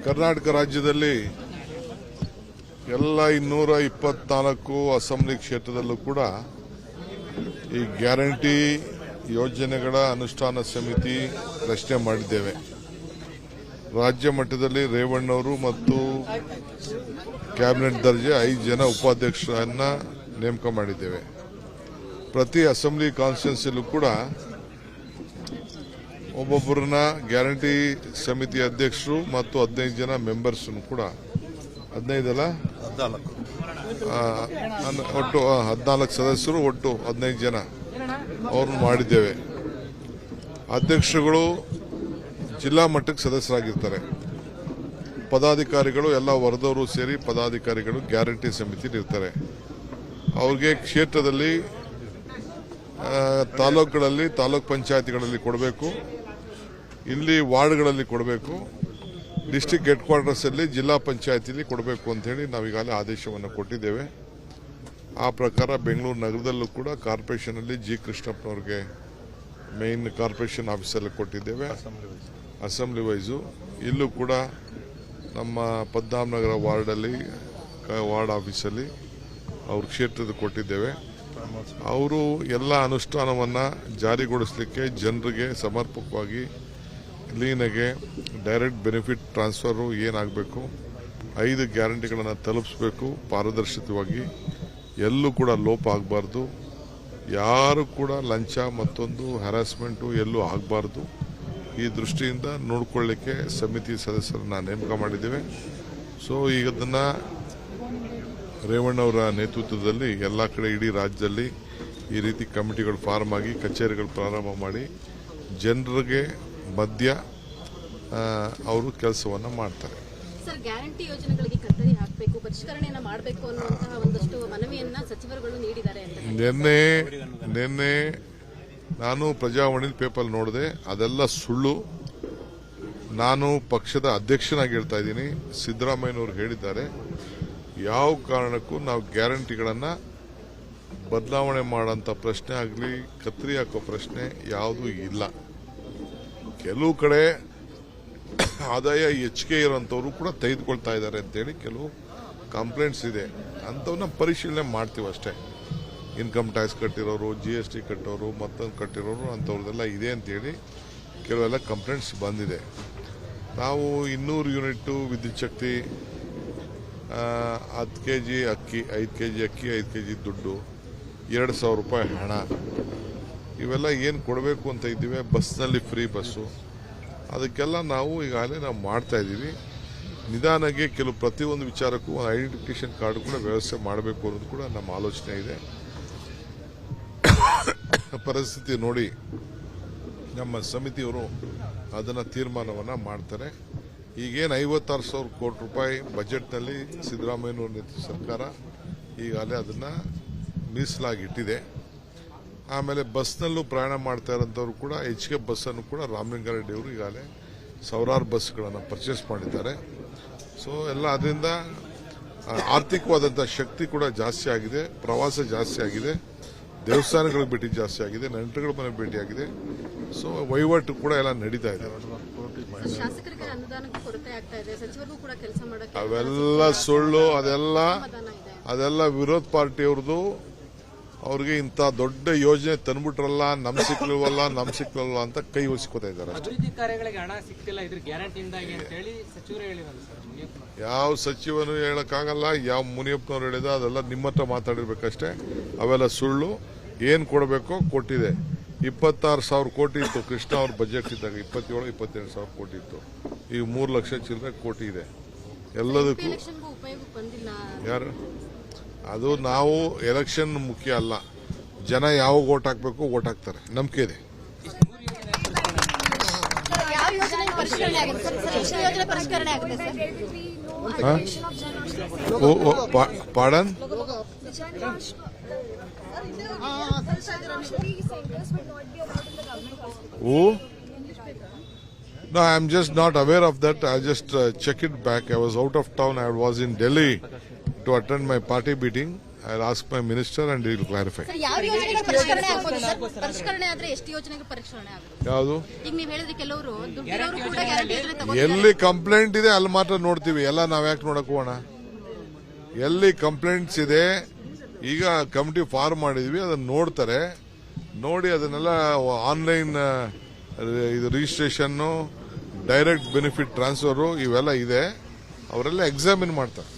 ಕರ್ನಾಟಕ ರಾಜ್ಯದಲ್ಲಿ ಎಲ್ಲ 224 ಅಸೆಂಬ್ಲಿ ಕ್ಷೇತ್ರದಲ್ಲೂ ಕೂಡ ಈ ಗ್ಯಾರಂಟಿ ಯೋಜನೆಗಳ ಅನುಷ್ಠಾನ ಸಮಿತಿ ರಚನೆ ಮಾಡಿದ್ದೇವೆ. ರಾಜ್ಯ ಮಟ್ಟದಲ್ಲಿ ರೇವಣ್ಣವರು ಮತ್ತು ಕ್ಯಾಬಿನೆಟ್ ದರ್ಜೆ 5 ಜನ ಉಪಾಧ್ಯಕ್ಷರನ್ನ ನೇಮಕ ಮಾಡಿದ್ದೇವೆ. ಪ್ರತಿ ಅಸೆಂಬ್ಲಿ ಕಾನ್ಸ್ಟಿಟ್ಯೂನ್ಸಿಯಲ್ಲೂ ಕೂಡ ಒಬ್ಬೊಬ್ಬರನ್ನ ಗ್ಯಾರಂಟಿ ಸಮಿತಿ ಅಧ್ಯಕ್ಷರು ಮತ್ತು 15 ಜನ ಮೆಂಬರ್ಸ್ ಕೂಡ 15 ಅಲ್ಲ ಒಟ್ಟು 14 ಸದಸ್ಯರು ಒಟ್ಟು 15 ಜನ ಅವ್ರನ್ನ ಮಾಡಿದ್ದೇವೆ. ಅಧ್ಯಕ್ಷರುಗಳು ಜಿಲ್ಲಾ ಮಟ್ಟಕ್ಕೆ ಸದಸ್ಯರಾಗಿರ್ತಾರೆ. ಪದಾಧಿಕಾರಿಗಳು ಎಲ್ಲ ವರ್ಗದವರು ಸೇರಿ ಪದಾಧಿಕಾರಿಗಳು ಗ್ಯಾರಂಟಿ ಸಮಿತಿ ಇರ್ತಾರೆ. ಅವ್ರಿಗೆ ಕ್ಷೇತ್ರದಲ್ಲಿ ತಾಲೂಕುಗಳಲ್ಲಿ ತಾಲೂಕ್ ಪಂಚಾಯತಿಗಳಲ್ಲಿ ಕೊಡಬೇಕು, ಇಲ್ಲಿ ವಾರ್ಡ್ಗಳಲ್ಲಿ ಕೊಡಬೇಕು, ಡಿಸ್ಟಿಕ್ ಹೆಡ್ ಕ್ವಾರ್ಟರ್ಸ್ ಅಲ್ಲಿ ಜಿಲ್ಲಾ ಪಂಚಾಯತಿಯಲ್ಲಿ ಕೊಡಬೇಕು ಅಂತ ಹೇಳಿ ನಾವೀಗಾಗಲೇ ಆದೇಶವನ್ನು ಕೊಟ್ಟಿದ್ದೇವೆ. ಆ ಪ್ರಕಾರ ಬೆಂಗಳೂರು ನಗರದಲ್ಲೂ ಕೂಡ ಕಾರ್ಪೊರೇಷನ್ ಅಲ್ಲಿ ಜಿ ಕೃಷ್ಣಪ್ಪನವ್ರಿಗೆ ಮೇನ್ ಕಾರ್ಪೊರೇಷನ್ ಆಫೀಸಲ್ಲಿ ಕೊಟ್ಟಿದ್ದೇವೆ. ಅಸೆಂಬ್ಲಿ ವೈಸು ಇಲ್ಲೂ ಕೂಡ ನಮ್ಮ ಪದ್ಮನಾಭನಗರ ವಾರ್ಡಲ್ಲಿ ವಾರ್ಡ್ ಆಫೀಸಲ್ಲಿ ಅವ್ರ ಕ್ಷೇತ್ರದ ಕೊಟ್ಟಿದ್ದೇವೆ. ಅವರು ಎಲ್ಲ ಅನುಷ್ಠಾನವನ್ನು ಜಾರಿಗೊಳಿಸಲಿಕ್ಕೆ ಜನರಿಗೆ ಸಮರ್ಪಕವಾಗಿ ಕ್ಲೀನಾಗೆ ಡೈರೆಕ್ಟ್ ಬೆನಿಫಿಟ್ ಟ್ರಾನ್ಸ್ಫರು ಏನಾಗಬೇಕು, 5 ಗ್ಯಾರಂಟಿಗಳನ್ನು ತಲುಪಿಸಬೇಕು, ಪಾರದರ್ಶಕವಾಗಿ ಎಲ್ಲೂ ಕೂಡ ಲೋಪ ಆಗಬಾರ್ದು, ಯಾರು ಕೂಡ ಲಂಚ ಮತ್ತೊಂದು ಹ್ಯಾರಾಸ್ಮೆಂಟು ಎಲ್ಲೂ ಆಗಬಾರ್ದು. ಈ ದೃಷ್ಟಿಯಿಂದ ನೋಡಿಕೊಳ್ಳಿಕ್ಕೆ ಸಮಿತಿ ಸದಸ್ಯರನ್ನ ನೇಮಕ ಮಾಡಿದ್ದೇವೆ. ಸೊ ಈಗ ಅದನ್ನು ರೇವಣ್ಣವರ ನೇತೃತ್ವದಲ್ಲಿ ಎಲ್ಲ ಕಡೆ ಇಡೀ ರಾಜ್ಯದಲ್ಲಿ ಈ ರೀತಿ ಕಮಿಟಿಗಳು ಫಾರ್ಮ್ ಆಗಿ ಕಚೇರಿಗಳು ಪ್ರಾರಂಭ ಮಾಡಿ ಜನರಿಗೆ ಮಧ್ಯ ಅವರು ಕೆಲಸವನ್ನು ಮಾಡ್ತಾರೆ. ಸರ್, ಗ್ಯಾರಂಟಿ ಯೋಜನೆಗಳಿಗೆ ಕತ್ತರಿ ಹಾಕಬೇಕು, ಪರಿಷ್ಕರಣೆಯನ್ನು ಮಾಡಬೇಕು ಅನ್ನುವಂತಹ ಒಂದಷ್ಟು ಮನವಿಯನ್ನ ಸಚಿವರುಗಳು ನೀಡಿದ್ದಾರೆ. ನಿನ್ನೆ ನಾನು ಪ್ರಜಾವಾಣಿ ಪೇಪರ್ ನೋಡಿದೆ, ಅದೆಲ್ಲ ಸುಳ್ಳು. ನಾನು ಪಕ್ಷದ ಅಧ್ಯಕ್ಷನಾಗಿ ಹೇಳ್ತಾ ಇದ್ದೀನಿ, ಸಿದ್ದರಾಮಯ್ಯನವರು ಹೇಳಿದ್ದಾರೆ, ಯಾವ ಕಾರಣಕ್ಕೂ ನಾವು ಗ್ಯಾರಂಟಿಗಳನ್ನು ಬದಲಾವಣೆ ಮಾಡೋಂಥ ಪ್ರಶ್ನೆ ಆಗಲಿ ಕತ್ತರಿ ಹಾಕೋ ಪ್ರಶ್ನೆ ಯಾವುದೂ ಇಲ್ಲ. ಕೆಲವು ಕಡೆ ಆದಾಯ ಹೆಚ್ಚಿಗೆ ಇರೋಂಥವ್ರು ಕೂಡ ತೆಗೆದುಕೊಳ್ತಾ ಇದ್ದಾರೆ ಅಂತೇಳಿ ಕೆಲವು ಕಂಪ್ಲೇಂಟ್ಸ್ ಇದೆ. ಅಂಥವನ್ನ ಪರಿಶೀಲನೆ ಮಾಡ್ತೀವಿ ಅಷ್ಟೇ. ಇನ್ಕಮ್ ಟ್ಯಾಕ್ಸ್ ಕಟ್ಟಿರೋರು, GST ಕಟ್ಟೋರು, ಮತ್ತೊಂದು ಕಟ್ಟಿರೋರು ಅಂಥವ್ರದ್ದೆಲ್ಲ ಇದೆ ಅಂತೇಳಿ ಕೆಲವೆಲ್ಲ ಕಂಪ್ಲೇಂಟ್ಸ್ ಬಂದಿದೆ. ನಾವು 200 ಯೂನಿಟ್ಟು ವಿದ್ಯುತ್ ಶಕ್ತಿ, 10 kg ಅಕ್ಕಿ, 5 kg ಅಕ್ಕಿ, 5 kg ದುಡ್ಡು, 2,000 ರೂಪಾಯಿ ಹಣ, ಇವೆಲ್ಲ ಏನು ಕೊಡಬೇಕು ಅಂತ ಇದ್ದೀವಿ. ಬಸ್ನಲ್ಲಿ ಫ್ರೀ ಬಸ್ಸು, ಅದಕ್ಕೆಲ್ಲ ನಾವು ಈಗಾಗಲೇ ನಾವು ಮಾಡ್ತಾ ಇದ್ದೀವಿ. ನಿಧಾನಕ್ಕೆ ಕೆಲವು ಪ್ರತಿಯೊಂದು ವಿಚಾರಕ್ಕೂ ಒಂದು ಐಡೆಂಟಿಫಿಕೇಶನ್ ಕಾರ್ಡ್ ಕೂಡ ವ್ಯವಸ್ಥೆ ಮಾಡಬೇಕು ಅನ್ನೋದು ಕೂಡ ನಮ್ಮ ಆಲೋಚನೆ ಇದೆ. ಪರಿಸ್ಥಿತಿ ನೋಡಿ ನಮ್ಮ ಸಮಿತಿಯವರು ಅದನ್ನು ತೀರ್ಮಾನವನ್ನು ಮಾಡ್ತಾರೆ. ಈಗೇನು 56,000 ಕೋಟಿ ರೂಪಾಯಿ ಬಜೆಟ್ನಲ್ಲಿ ಸಿದ್ದರಾಮಯ್ಯನವರ ನೇತೃತ್ವದ ಸರ್ಕಾರ ಈಗಾಗಲೇ ಅದನ್ನು ಮೀಸಲಾಗಿಟ್ಟಿದೆ. ಆಮೇಲೆ ಬಸ್ನಲ್ಲೂ ಪ್ರಯಾಣ ಮಾಡ್ತಾ ಇರೋಂಥವ್ರು ಕೂಡ ಹೆಚ್ಚಿಗೆ ಬಸ್ಸನ್ನು ಕೂಡ ರಾಮಲಿಂಗಾರೆಡ್ಡಿ ಅವರು ಈಗಾಗಲೇ ಸಾವಿರಾರು ಬಸ್ಗಳನ್ನು ಪರ್ಚೇಸ್ ಮಾಡಿದ್ದಾರೆ. ಸೊ ಎಲ್ಲ ಅದರಿಂದ ಆರ್ಥಿಕವಾದಂಥ ಶಕ್ತಿ ಕೂಡ ಜಾಸ್ತಿ ಆಗಿದೆ, ಪ್ರವಾಸ ಜಾಸ್ತಿ ಆಗಿದೆ, ದೇವಸ್ಥಾನಗಳಿಗೆ ಭೇಟಿ ಜಾಸ್ತಿ ಆಗಿದೆ, ನೆಂಟರುಗಳ ಮನೆ ಭೇಟಿಯಾಗಿದೆ. ಸೊ ವಹಿವಾಟು ಕೂಡ ಎಲ್ಲ ನಡೀತಾ ಇದೆ. ಅವೆಲ್ಲ ಸುಳ್ಳು, ಅದೆಲ್ಲ ವಿರೋಧ ಪಾರ್ಟಿಯವ್ರದ್ದು. ಅವ್ರಿಗೆ ಇಂಥ ದೊಡ್ಡ ಯೋಜನೆ ತಂದ್ಬಿಟ್ರಲ್ಲ, ನಮ್ ಸಿಕ್ಲಿವಲ್ಲ ಅಂತ ಕೈ ಒಲಿಸ್ಕೋತಾ ಇದ್ದಾರೆ. ಅಭಿವೃದ್ಧಿ ಕಾರ್ಯಗಳಿಗೆ ಹಣ ಸಿಕ್ತಿಲ್ಲ ಇದ್ರ ಗ್ಯಾರಂಟಿಯಿಂದಾಗಿ ಅಂತ ಹೇಳಿ ಸಚಿವರು ಹೇಳಿದ್ದಾರೆ ಸರ್. ಯಾವ ಸಚಿವನು ಹೇಳಕ್ಕಾಗಲ್ಲ, ಯಾವ ಮುನಿಯಪ್ಪನವ್ರು ಹೇಳಿದ ಅದೆಲ್ಲ ನಿಮ್ಮ ಹತ್ರ ಮಾತಾಡಿರ್ಬೇಕಷ್ಟೇ. ಅವೆಲ್ಲ ಸುಳ್ಳು. ಏನ್ ಕೊಡಬೇಕೋ ಕೊಟ್ಟಿದೆ. 26,000 ಕೋಟಿ ಇತ್ತು ಕೃಷ್ಣ ಅವ್ರ ಬಜೆಟ್ ಇದ್ದಾಗ, 27-28,000 ಕೋಟಿ ಇತ್ತು. ಈಗ 3 ಲಕ್ಷ ಚಿಲ್ಲರೆ ಕೋಟಿ ಇದೆ. ಎಲ್ಲದಕ್ಕೂ ಯಾರು ಅದು ನಾವು ಎಲೆಕ್ಷನ್ ಮುಖ್ಯ ಅಲ್ಲ, ಜನ ಯಾವಾಗ ವೋಟ್ ಹಾಕ್ಬೇಕು ವೋಟ್ ಹಾಕ್ತಾರೆ, ನಂಬಿಕೆ ಇದೆ. ಪಾಡನ್ No, I am just not aware of that. I just check it back. I was out of town. I was in Delhi to attend my party meeting. I ask my minister and will clarify. Sir, ಯಾವ ಯೋಜನೆಗಳು ಪರಿಷ್ಕರಣೆ ಆಗ್ಬೋದು sir? ಪರಿಷ್ಕರಣೆ ಆದ್ರೆ ಎಷ್ಟು ಯೋಜನೆಗಳು ಪರಿಷ್ಕರಣೆ ಆಗ್ಬೋದು? ಯಾವುದು ಈಗ ನೀವು ಹೇಳಿದ್ರೆ ಕೆಲವರು ದುಡ್ಡಿರೋರು ಕೂಡ ಗ್ಯಾರಂಟಿ ಯೋಜನೆ ತಗೊಂಡು ಎಲ್ಲಿ ಕಂಪ್ಲೇಂಟ್ ಇದೆ ಅಲ್ಲಿ ಮಾತ್ರ ನೋಡ್ತೀವಿ, ಎಲ್ಲ ನಾವ್ ಯಾಕೆ ನೋಡಕ್ ಹೋಗೋಣ? ಎಲ್ಲಿ ಕಂಪ್ಲೇಂಟ್ಸ್ ಇದೆ ಈಗ ಕಮಿಟಿ ಫಾರ್ಮ್ ಮಾಡಿದ್ವಿ, ಅದನ್ನ ನೋಡ್ತಾರೆ. ನೋಡಿ ಅದನ್ನೆಲ್ಲ ಆನ್ಲೈನ್ ಇದು ರಿಜಿಸ್ಟ್ರೇಷನ್, ಡೈರೆಕ್ಟ್ ಬೆನಿಫಿಟ್ ಟ್ರಾನ್ಸ್ಫರ್ ಇವೆಲ್ಲ ಇದೆ, ಅವರೆಲ್ಲ ಎಕ್ಸಾಮಿನ್ ಮಾಡ್ತಾರೆ.